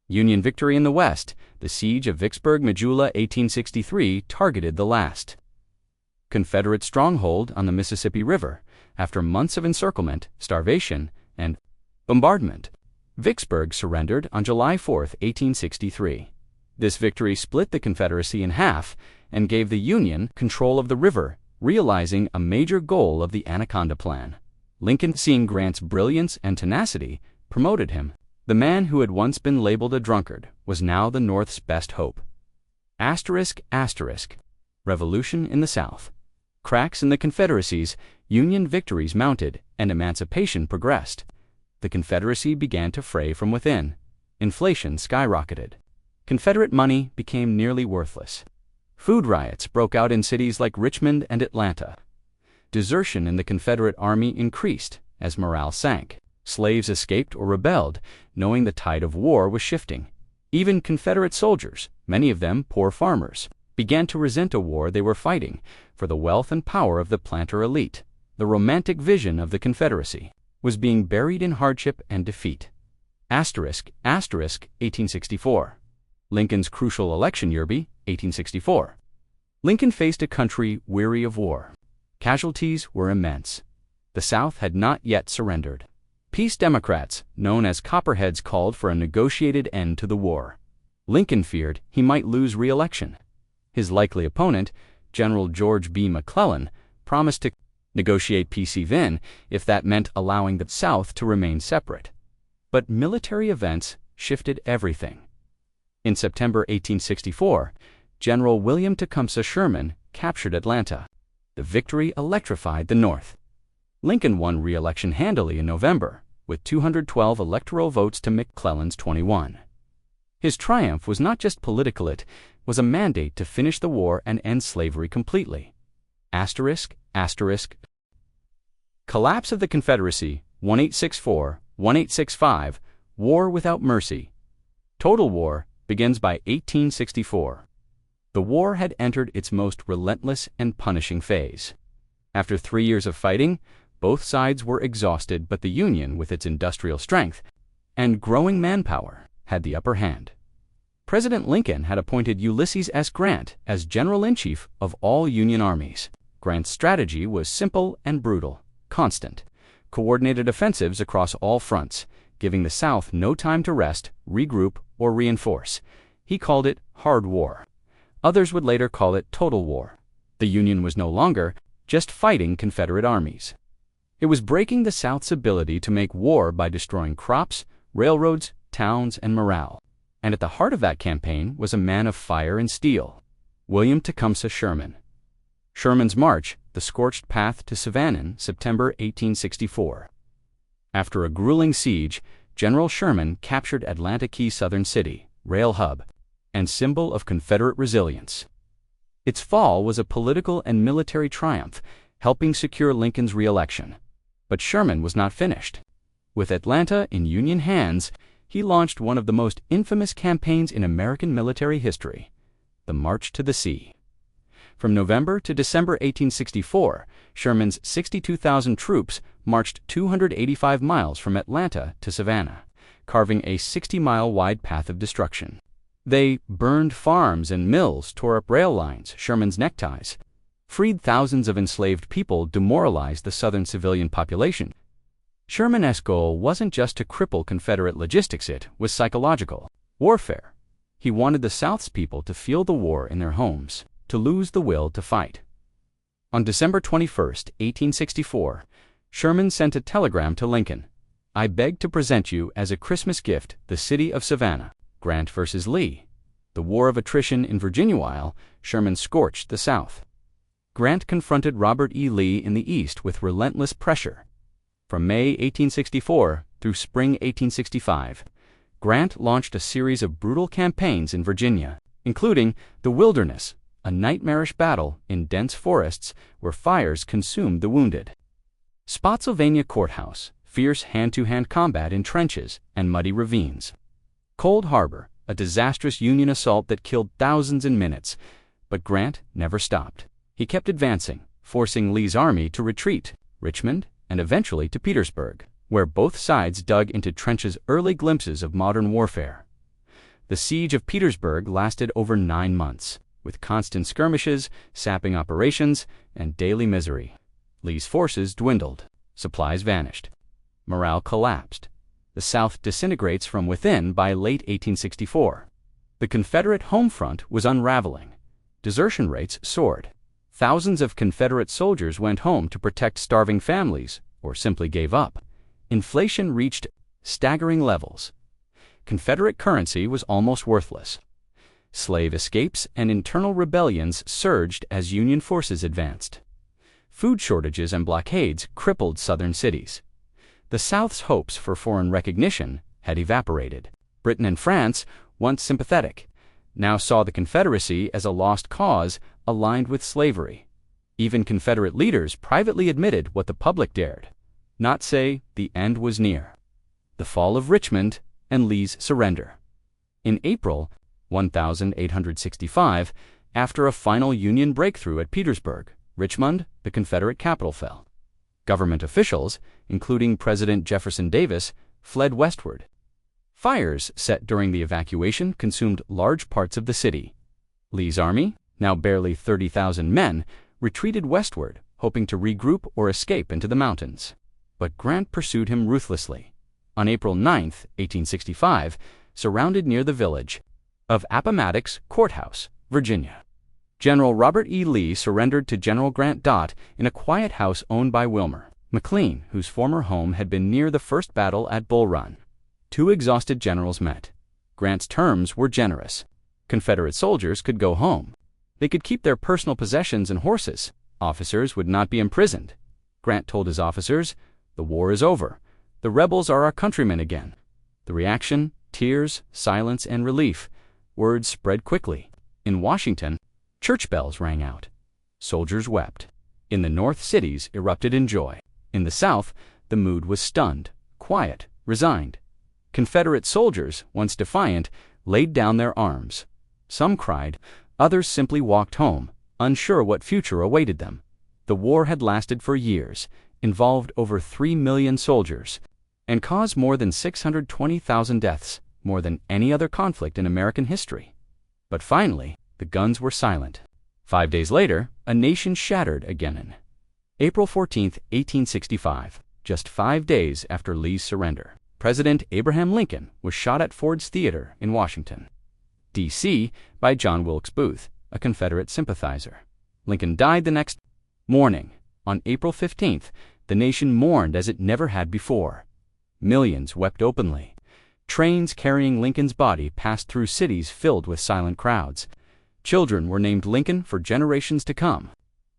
Union victory in the West. The siege of Vicksburg, Missoula, 1863, targeted the last Confederate stronghold on the Mississippi River. After months of encirclement, starvation, and bombardment, Vicksburg surrendered on July 4, 1863. This victory split the Confederacy in half and gave the Union control of the river, realizing a major goal of the Anaconda Plan. Lincoln, seeing Grant's brilliance and tenacity, promoted him. The man who had once been labeled a drunkard was now the North's best hope. Revolution in the South. Cracks in the Confederacies, Union victories mounted, and emancipation progressed. The Confederacy began to fray from within. Inflation skyrocketed. Confederate money became nearly worthless. Food riots broke out in cities like Richmond and Atlanta. Desertion in the Confederate Army increased as morale sank. Slaves escaped or rebelled, knowing the tide of war was shifting. Even Confederate soldiers, many of them poor farmers, began to resent a war they were fighting for the wealth and power of the planter elite. The romantic vision of the Confederacy was being buried in hardship and defeat. 1864. Lincoln's crucial election year. 1864. Lincoln faced a country weary of war. Casualties were immense. The South had not yet surrendered. Peace Democrats, known as Copperheads, called for a negotiated end to the war. Lincoln feared he might lose re-election. His likely opponent, General George B. McClellan, promised to negotiate peace even if that meant allowing the South to remain separate. But military events shifted everything. In September 1864, General William Tecumseh Sherman captured Atlanta. The victory electrified the North. Lincoln won re-election handily in November, with 212 electoral votes to McClellan's 21. His triumph was not just political, it was a mandate to finish the war and end slavery completely. Collapse of the Confederacy, 1864-1865, War Without Mercy. Total war begins by 1864. The war had entered its most relentless and punishing phase. After 3 years of fighting, both sides were exhausted, but the Union, with its industrial strength and growing manpower, had the upper hand. President Lincoln had appointed Ulysses S. Grant as General-in-Chief of all Union armies. Grant's strategy was simple and brutal: constant, coordinated offensives across all fronts, giving the South no time to rest, regroup, or reinforce. He called it hard war. Others would later call it total war. The Union was no longer just fighting Confederate armies. It was breaking the South's ability to make war by destroying crops, railroads, towns, and morale. And at the heart of that campaign was a man of fire and steel, William Tecumseh Sherman. Sherman's march, the scorched path to Savannah, September 1864. After a grueling siege, General Sherman captured Atlanta, key southern city, rail hub, and symbol of Confederate resilience. Its fall was a political and military triumph, helping secure Lincoln's re-election. But Sherman was not finished. With Atlanta in Union hands, he launched one of the most infamous campaigns in American military history, the March to the Sea. From November to December 1864, Sherman's 62,000 troops marched 285 miles from Atlanta to Savannah, carving a 60-mile-wide path of destruction. They burned farms and mills, tore up rail lines, Sherman's neckties, freed thousands of enslaved people, demoralized the Southern civilian population. Sherman's goal wasn't just to cripple Confederate logistics, it was psychological warfare. He wanted the South's people to feel the war in their homes, to lose the will to fight. On December 21, 1864, Sherman sent a telegram to Lincoln. "I beg to present you as a Christmas gift the city of Savannah." Grant versus Lee. The war of attrition in Virginia. While Sherman scorched the South, Grant confronted Robert E. Lee in the East with relentless pressure. From May 1864 through spring 1865, Grant launched a series of brutal campaigns in Virginia, including the Wilderness, a nightmarish battle in dense forests where fires consumed the wounded; Spotsylvania Courthouse, fierce hand-to-hand combat in trenches and muddy ravines; Cold Harbor, a disastrous Union assault that killed thousands in minutes. But Grant never stopped. He kept advancing, forcing Lee's army to retreat, Richmond, and eventually to Petersburg, where both sides dug into trenches. Early glimpses of modern warfare. The siege of Petersburg lasted over 9 months, with constant skirmishes, sapping operations, and daily misery. Lee's forces dwindled, supplies vanished, morale collapsed. The South disintegrates from within by late 1864. The Confederate home front was unraveling. Desertion rates soared. Thousands of Confederate soldiers went home to protect starving families or simply gave up. Inflation reached staggering levels. Confederate currency was almost worthless. Slave escapes and internal rebellions surged as Union forces advanced. Food shortages and blockades crippled Southern cities. The South's hopes for foreign recognition had evaporated. Britain and France, once sympathetic, now saw the Confederacy as a lost cause aligned with slavery. Even Confederate leaders privately admitted what the public dared not say: the end was near. The fall of Richmond and Lee's surrender. In April 1865, after a final Union breakthrough at Petersburg, Richmond, the Confederate capital, fell. Government officials, including President Jefferson Davis, fled westward. Fires set during the evacuation consumed large parts of the city. Lee's army, now barely 30,000 men, retreated westward, hoping to regroup or escape into the mountains. But Grant pursued him ruthlessly. On April 9, 1865, surrounded near the village of Appomattox Courthouse, Virginia, General Robert E. Lee surrendered to General Grant. In a quiet house owned by Wilmer McLean, whose former home had been near the first battle at Bull Run. Two exhausted generals met. Grant's terms were generous. Confederate soldiers could go home. They could keep their personal possessions and horses. Officers would not be imprisoned. Grant told his officers, "The war is over. The rebels are our countrymen again." The reaction: tears, silence, and relief. Words spread quickly. In Washington, church bells rang out. Soldiers wept. In the North, cities erupted in joy. In the South, the mood was stunned, quiet, resigned. Confederate soldiers, once defiant, laid down their arms. Some cried, others simply walked home, unsure what future awaited them. The war had lasted for years, involved over 3 million soldiers, and caused more than 620,000 deaths, more than any other conflict in American history. But finally, the guns were silent. 5 days later, a nation shattered again. April 14, 1865, just 5 days after Lee's surrender, President Abraham Lincoln was shot at Ford's Theater in Washington, D.C., by John Wilkes Booth, a Confederate sympathizer. Lincoln died the next morning. On April 15th, the nation mourned as it never had before. Millions wept openly. Trains carrying Lincoln's body passed through cities filled with silent crowds. Children were named Lincoln for generations to come.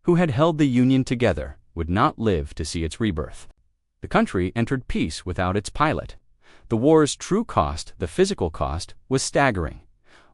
Who had held the Union together would not live to see its rebirth. The country entered peace without its pilot. The war's true cost, the physical cost, was staggering.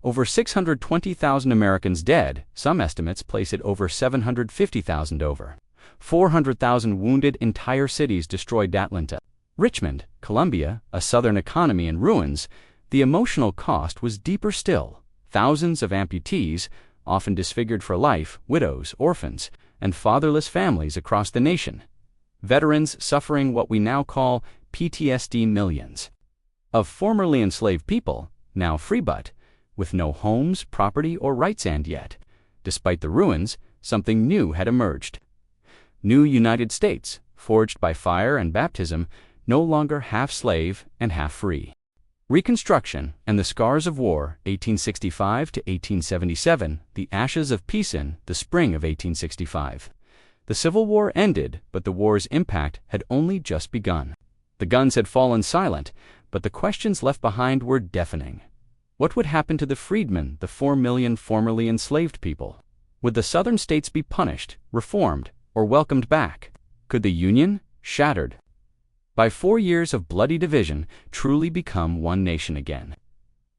Over 620,000 Americans dead, some estimates place it over 750,000. Over 400,000 wounded, entire cities destroyed. Atlanta, Richmond, Columbia, a Southern economy in ruins. The emotional cost was deeper still. Thousands of amputees, often disfigured for life, widows, orphans, and fatherless families across the nation. Veterans suffering what we now call PTSD. Millions of formerly enslaved people, now free but with no homes, property, or rights. And yet, despite the ruins, something new had emerged. New United States, forged by fire and baptism, no longer half slave and half free. Reconstruction and the scars of war, 1865 to 1877, the ashes of peace in the spring of 1865. The Civil War ended, but the war's impact had only just begun. The guns had fallen silent, but the questions left behind were deafening. What would happen to the freedmen, the 4 million formerly enslaved people? Would the Southern states be punished, reformed, or welcomed back? Could the Union, shattered by 4 years of bloody division, truly become one nation again?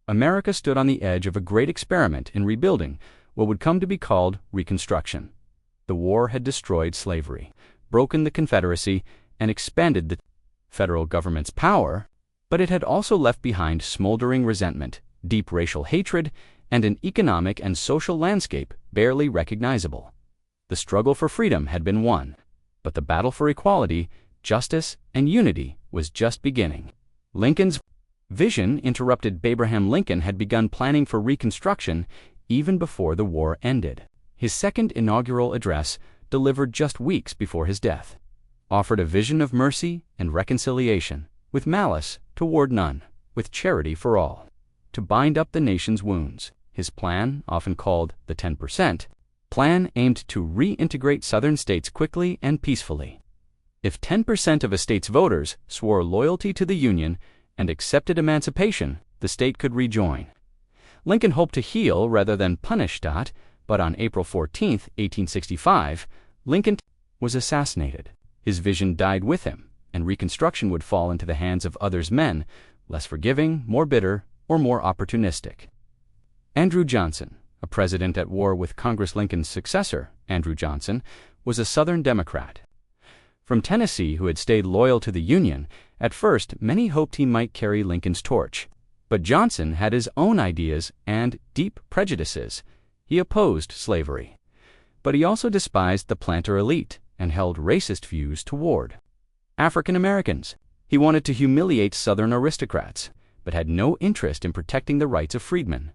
America stood on the edge of a great experiment in rebuilding what would come to be called Reconstruction. The war had destroyed slavery, broken the Confederacy, and expanded the federal government's power, but it had also left behind smoldering resentment, deep racial hatred, and an economic and social landscape barely recognizable. The struggle for freedom had been won, but the battle for equality, justice, and unity was just beginning. Lincoln's vision interrupted. Abraham Lincoln had begun planning for Reconstruction even before the war ended. His second inaugural address, delivered just weeks before his death, offered a vision of mercy and reconciliation, with malice toward none, with charity for all, to bind up the nation's wounds. His plan, often called the 10% plan, aimed to reintegrate Southern states quickly and peacefully. If 10% of a state's voters swore loyalty to the Union and accepted emancipation, the state could rejoin. Lincoln hoped to heal rather than punish Stott, but on April 14, 1865, Lincoln was assassinated. His vision died with him, and Reconstruction would fall into the hands of others, men less forgiving, more bitter, or more opportunistic. Andrew Johnson, a president at war with Congress. Lincoln's successor, Andrew Johnson, was a Southern Democrat from Tennessee who had stayed loyal to the Union. At first, many hoped he might carry Lincoln's torch. But Johnson had his own ideas and deep prejudices. He opposed slavery, but he also despised the planter elite and held racist views toward African Americans. He wanted to humiliate Southern aristocrats, but had no interest in protecting the rights of freedmen.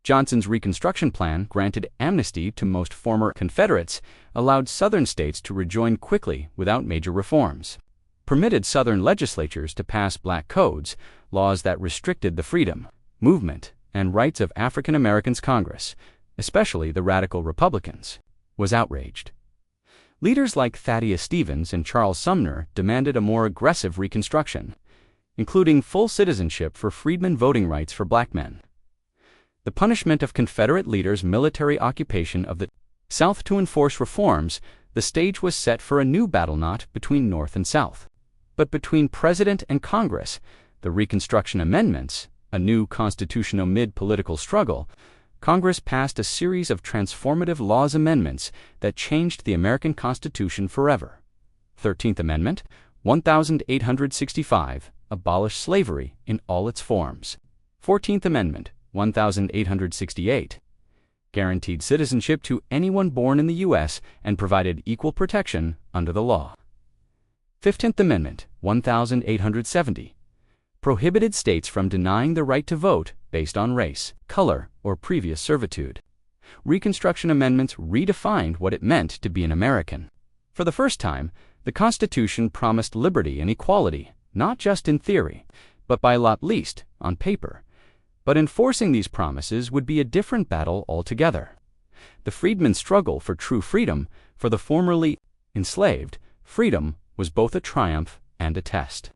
Johnson's Reconstruction plan granted amnesty to most former Confederates, allowed Southern states to rejoin quickly without major reforms, permitted Southern legislatures to pass black codes, laws that restricted the freedom, movement, and rights of African Americans. Congress, especially the radical Republicans, was outraged. Leaders like Thaddeus Stevens and Charles Sumner demanded a more aggressive Reconstruction, including full citizenship for freedmen, voting rights for black men, the punishment of Confederate leaders' military occupation of the South. To enforce reforms, the stage was set for a new battle not between North and South, but between President and Congress. The Reconstruction Amendments, a new constitutional mid-political struggle, Congress passed a series of transformative laws amendments that changed the American Constitution forever. 13th Amendment, 1865, abolished slavery in all its forms. 14th Amendment, 1868, guaranteed citizenship to anyone born in the U.S. and provided equal protection under the law. 15th Amendment, 1870, prohibited states from denying the right to vote based on race, color, or previous servitude. Reconstruction amendments redefined what it meant to be an American. For the first time, the Constitution promised liberty and equality, not just in theory, but by law, at least on paper. But enforcing these promises would be a different battle altogether. The freedmen's struggle for true freedom, for the formerly enslaved, freedom was both a triumph and a test.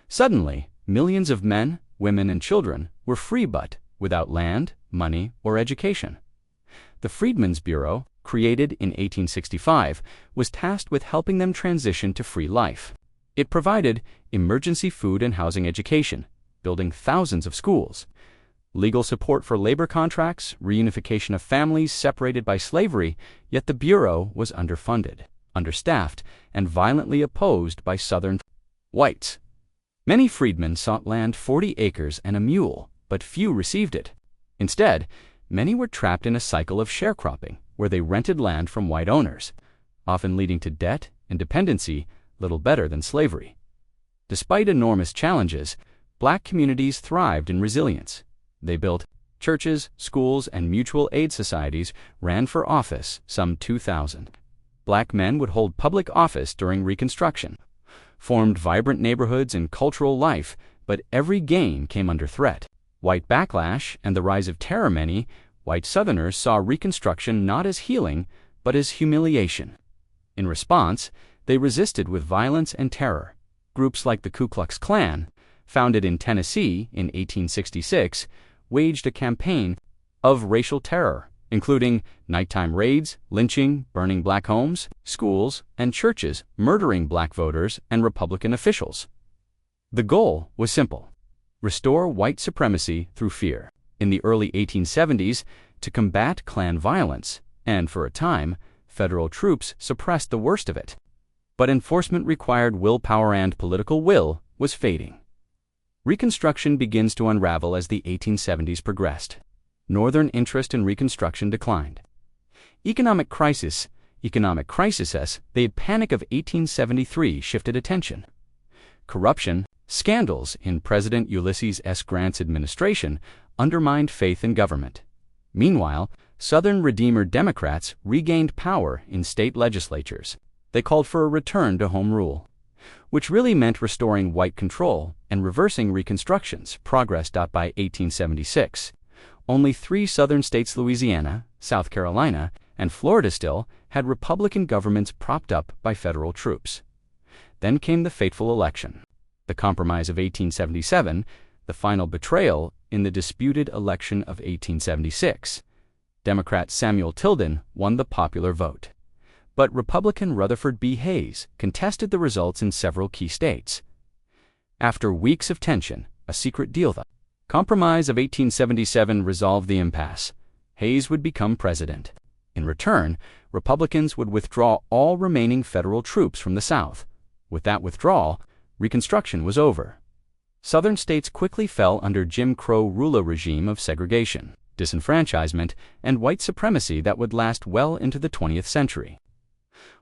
Suddenly, millions of men, women, and children were free but without land, money, or education. The Freedmen's Bureau, created in 1865, was tasked with helping them transition to free life. It provided emergency food and housing, education, building thousands of schools, legal support for labor contracts, reunification of families separated by slavery, yet the Bureau was underfunded, understaffed, and violently opposed by Southern whites. Many freedmen sought land 40 acres and a mule, but few received it. Instead, many were trapped in a cycle of sharecropping, where they rented land from white owners, often leading to debt and dependency little better than slavery. Despite enormous challenges, black communities thrived in resilience. They built Churches, schools, and mutual aid societies ran for office, some 2,000. Black men would hold public office during Reconstruction, formed vibrant neighborhoods and cultural life, but every gain came under threat. White backlash and the rise of terror. Many white Southerners saw Reconstruction not as healing, but as humiliation. In response, they resisted with violence and terror. Groups like the Ku Klux Klan, founded in Tennessee in 1866, waged a campaign of racial terror, including nighttime raids, lynching, burning black homes, schools, and churches, murdering black voters and Republican officials. The goal was simple: restore white supremacy through fear. In the early 1870s, to combat Klan violence, and for a time, federal troops suppressed the worst of it. But enforcement required willpower, and political will was fading. Reconstruction begins to unravel as the 1870s progressed. Northern interest in Reconstruction declined. Economic crisis as the Panic of 1873 shifted attention. Corruption, scandals in President Ulysses S. Grant's administration undermined faith in government. Meanwhile, Southern Redeemer Democrats regained power in state legislatures. They called for a return to home rule, which really meant restoring white control and reversing Reconstruction's progress. By 1876, only 3 Southern states, Louisiana, South Carolina, and Florida, still had Republican governments propped up by federal troops. Then came the fateful election, the Compromise of 1877, the final betrayal in the disputed election of 1876. Democrat Samuel Tilden won the popular vote, but Republican Rutherford B. Hayes contested the results in several key states. After weeks of tension, a secret deal, the Compromise of 1877, resolved the impasse. Hayes would become president. In return, Republicans would withdraw all remaining federal troops from the South. With that withdrawal, Reconstruction was over. Southern states quickly fell under Jim Crow rule regime of segregation, disenfranchisement, and white supremacy that would last well into the 20th century.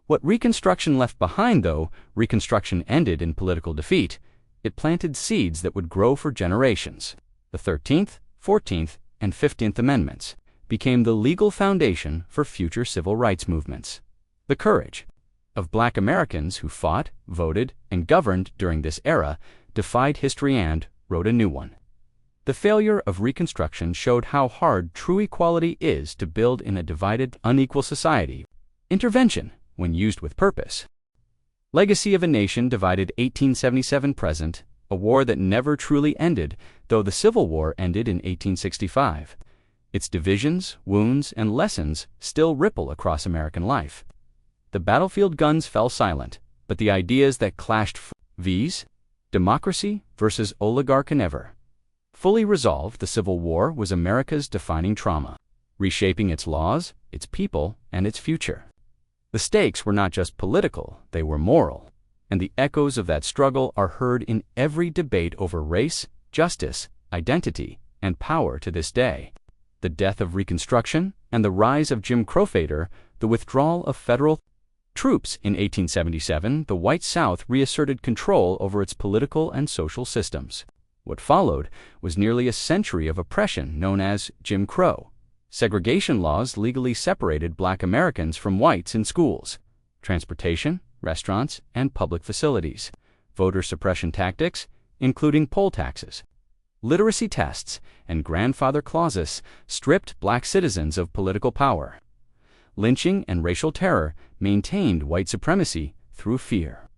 What Reconstruction left behind, though Reconstruction ended in political defeat, it planted seeds that would grow for generations. The 13th, 14th, and 15th Amendments became the legal foundation for future civil rights movements. The courage of Black Americans who fought, voted, and governed during this era defied history and wrote a new one. The failure of Reconstruction showed how hard true equality is to build in a divided, unequal society. Intervention, when used with purpose. Legacy of a nation divided. 1877 present, a war that never truly ended, though the Civil War ended in 1865. Its divisions, wounds, and lessons still ripple across American life. The battlefield guns fell silent, but the ideas that clashed, viz., democracy versus oligarchy, never fully resolved. The Civil War was America's defining trauma, reshaping its laws, its people, and its future. The stakes were not just political, they were moral, and the echoes of that struggle are heard in every debate over race, justice, identity, and power to this day. The death of Reconstruction and the rise of Jim Crow. The withdrawal of federal troops in 1877, the white South reasserted control over its political and social systems. What followed was nearly a century of oppression known as Jim Crow. Segregation laws legally separated Black Americans from whites in schools, transportation, restaurants, and public facilities. Voter suppression tactics, including poll taxes, literacy tests, and grandfather clauses, stripped Black citizens of political power. Lynching and racial terror maintained white supremacy through fear.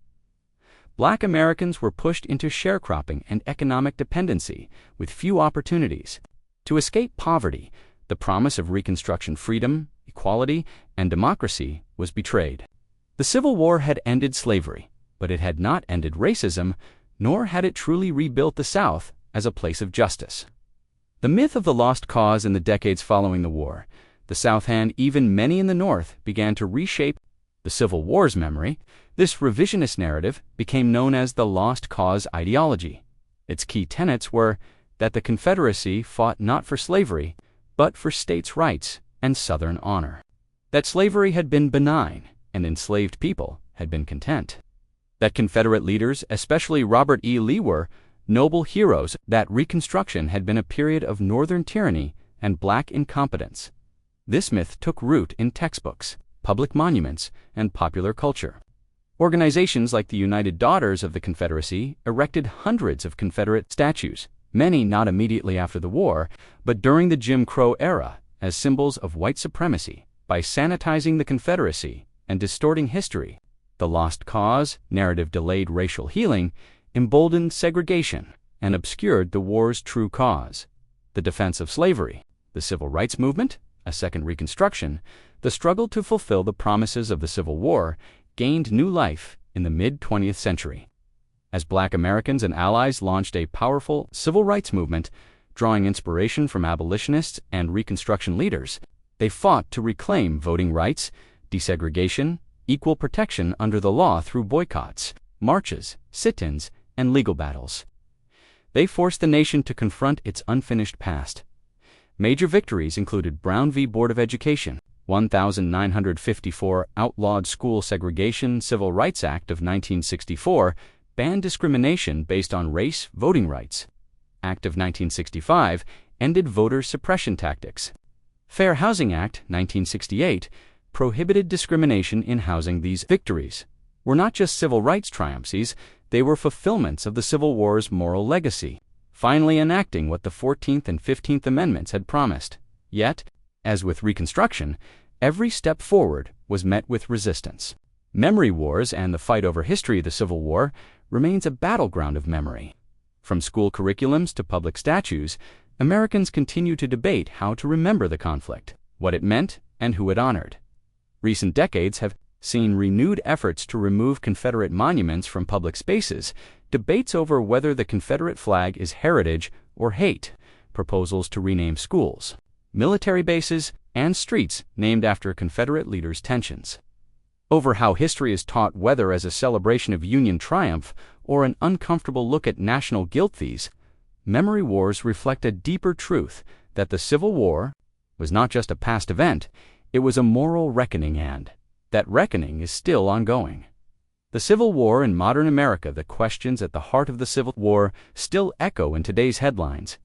Black Americans were pushed into sharecropping and economic dependency with few opportunities. To escape poverty, the promise of Reconstruction freedom, equality, and democracy was betrayed. The Civil War had ended slavery, but it had not ended racism, nor had it truly rebuilt the South as a place of justice. The myth of the lost cause in the decades following the war, the South and even many in the North began to reshape the Civil War's memory. This revisionist narrative became known as the lost cause ideology. Its key tenets were that the Confederacy fought not for slavery, but for states' rights and Southern honor. That slavery had been benign and enslaved people had been content. That Confederate leaders, especially Robert E. Lee, were noble heroes. That Reconstruction had been a period of Northern tyranny and black incompetence. This myth took root in textbooks, public monuments, and popular culture. Organizations like the United Daughters of the Confederacy erected hundreds of Confederate statues, many not immediately after the war, but during the Jim Crow era, as symbols of white supremacy. By sanitizing the Confederacy and distorting history, the lost cause narrative delayed racial healing, emboldened segregation, and obscured the war's true cause. The defense of slavery, the civil rights movement, a second Reconstruction, the struggle to fulfill the promises of the Civil War, gained new life in the mid-20th century. As Black Americans and allies launched a powerful civil rights movement, drawing inspiration from abolitionists and Reconstruction leaders, they fought to reclaim voting rights, desegregation, equal protection under the law through boycotts, marches, sit-ins, and legal battles. They forced the nation to confront its unfinished past. Major victories included Brown v. Board of Education, 1954 outlawed school segregation Civil Rights Act of 1964, banned discrimination based on race voting rights. Act of 1965 ended voter suppression tactics. Fair Housing Act 1968 prohibited discrimination in housing. These victories were not just civil rights triumphs, they were fulfillments of the Civil War's moral legacy, finally enacting what the 14th and 15th Amendments had promised. Yet, as with Reconstruction, every step forward was met with resistance. Memory wars and the fight over history of the Civil War remains a battleground of memory. From school curriculums to public statues, Americans continue to debate how to remember the conflict, what it meant, and who it honored. Recent decades have seen renewed efforts to remove Confederate monuments from public spaces, debates over whether the Confederate flag is heritage or hate, proposals to rename schools, military bases, and streets named after Confederate leaders' tensions. Over how history is taught, whether as a celebration of Union triumph or an uncomfortable look at national guilt, these memory wars reflect a deeper truth that the Civil War was not just a past event, it was a moral reckoning, and that reckoning is still ongoing. The Civil War in modern America, the questions at the heart of the Civil War still echo in today's headlines.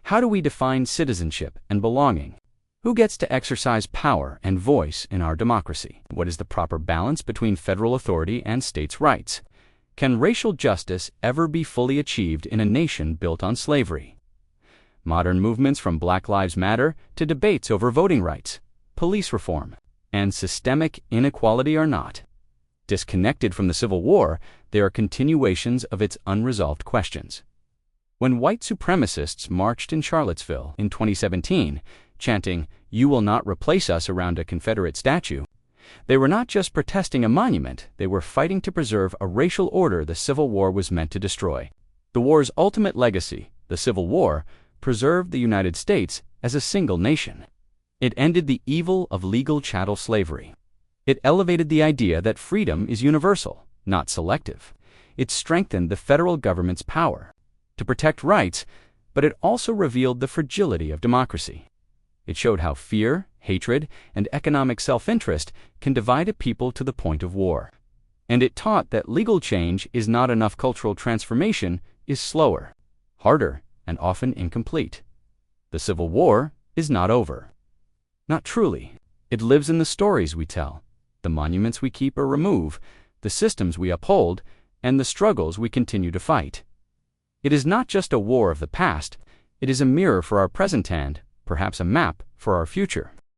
How do we define citizenship and belonging? Who gets to exercise power and voice in our democracy? What is the proper balance between federal authority and states' rights? Can racial justice ever be fully achieved in a nation built on slavery? Modern movements from Black Lives Matter to debates over voting rights, police reform, and systemic inequality are not disconnected from the Civil War. They are continuations of its unresolved questions. When white supremacists marched in Charlottesville in 2017, chanting, "You will not replace us," around a Confederate statue, they were not just protesting a monument, they were fighting to preserve a racial order the Civil War was meant to destroy. The war's ultimate legacy, the Civil War, preserved the United States as a single nation. It ended the evil of legal chattel slavery. It elevated the idea that freedom is universal, not selective. It strengthened the federal government's power to protect rights, but it also revealed the fragility of democracy. It showed how fear, hatred, and economic self-interest can divide a people to the point of war. And it taught that legal change is not enough. Cultural transformation is slower, harder, and often incomplete. The Civil War is not over. Not truly. It lives in the stories we tell, the monuments we keep or remove, the systems we uphold, and the struggles we continue to fight. It is not just a war of the past, it is a mirror for our present and, perhaps, a map for our future.